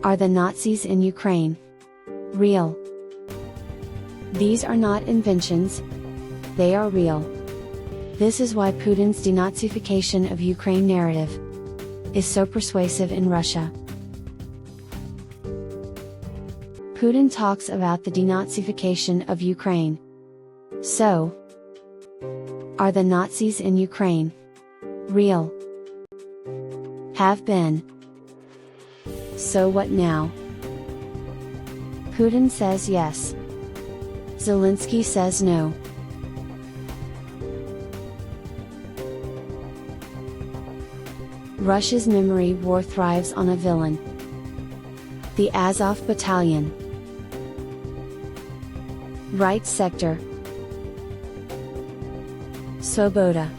Are the Nazis in Ukraine real? These are not inventions. They are real. This is why Putin's denazification of Ukraine narrative is so persuasive in Russia. Putin talks about the denazification of Ukraine. So, are the Nazis in Ukraine real? Have been. So what now? Putin says yes. Zelensky says no. Russia's memory war thrives on a villain. The Azov Battalion. Right sector. Svoboda.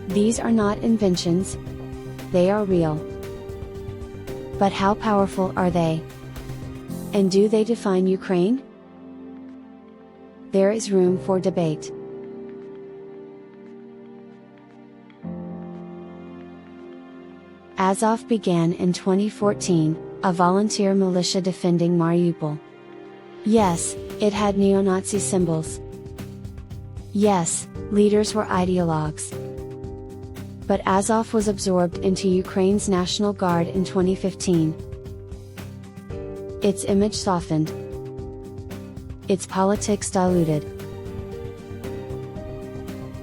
These are not inventions. They are real. But how powerful are they? And do they define Ukraine? There is room for debate. Azov began in 2014, a volunteer militia defending Mariupol. Yes, it had neo-Nazi symbols. Yes, leaders were ideologues. But Azov was absorbed into Ukraine's National Guard in 2015. Its image softened. Its politics diluted.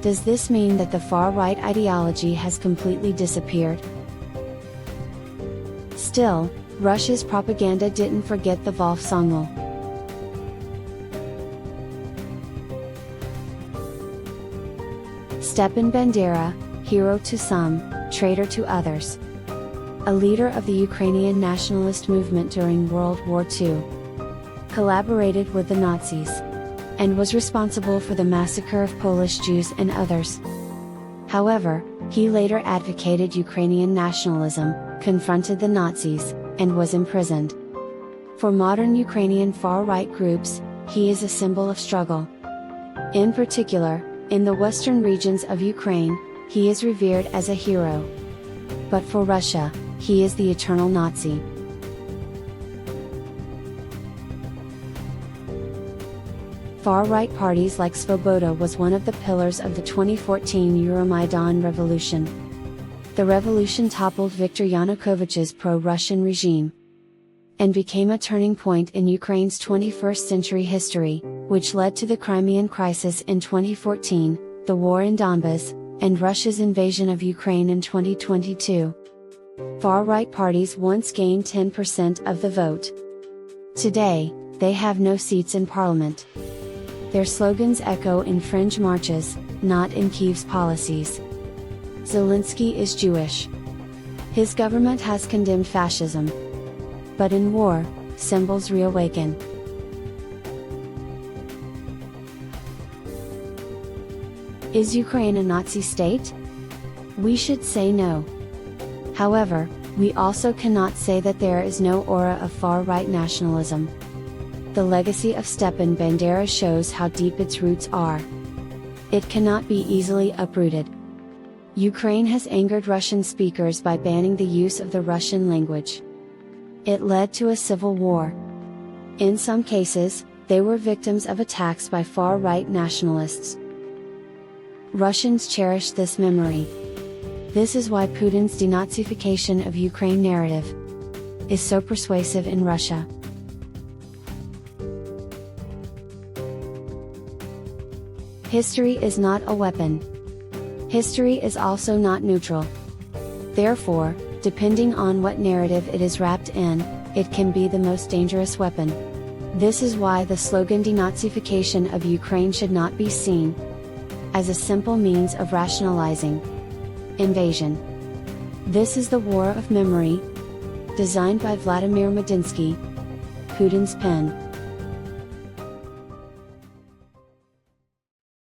Does this mean that the far-right ideology has completely disappeared? Still, Russia's propaganda didn't forget the Volksengel. Stepan Bandera, hero to some, traitor to others. A leader of the Ukrainian nationalist movement during World War II. Collaborated with the Nazis. And was responsible for the massacre of Polish Jews and others. However, he later advocated Ukrainian nationalism, confronted the Nazis, and was imprisoned. For modern Ukrainian far-right groups, he is a symbol of struggle. In particular, in the western regions of Ukraine, he is revered as a hero. But for Russia, he is the eternal Nazi. Far-right parties like Svoboda was one of the pillars of the 2014 Euromaidan revolution. The revolution toppled Viktor Yanukovych's pro-Russian regime, and became a turning point in Ukraine's 21st century history, which led to the Crimean crisis in 2014, the war in Donbas, and Russia's invasion of Ukraine in 2022. Far-right parties once gained 10% of the vote. Today, they have no seats in parliament. Their slogans echo in fringe marches, not in Kyiv's policies. Zelensky is Jewish. His government has condemned fascism. But in war, symbols reawaken. Is Ukraine a Nazi state? We should say no. However, we also cannot say that there is no aura of far-right nationalism. The legacy of Stepan Bandera shows how deep its roots are. It cannot be easily uprooted. Ukraine has angered Russian speakers by banning the use of the Russian language. It led to a civil war. In some cases, they were victims of attacks by far-right nationalists. Russians cherish this memory. This is why Putin's denazification of Ukraine narrative is so persuasive in Russia. History is not a weapon. History is also not neutral. Therefore, depending on what narrative it is wrapped in, it can be the most dangerous weapon. This is why the slogan denazification of Ukraine should not be seen as a simple means of rationalizing invasion. This is the war of memory, designed by Vladimir Medinsky, Putin's pen.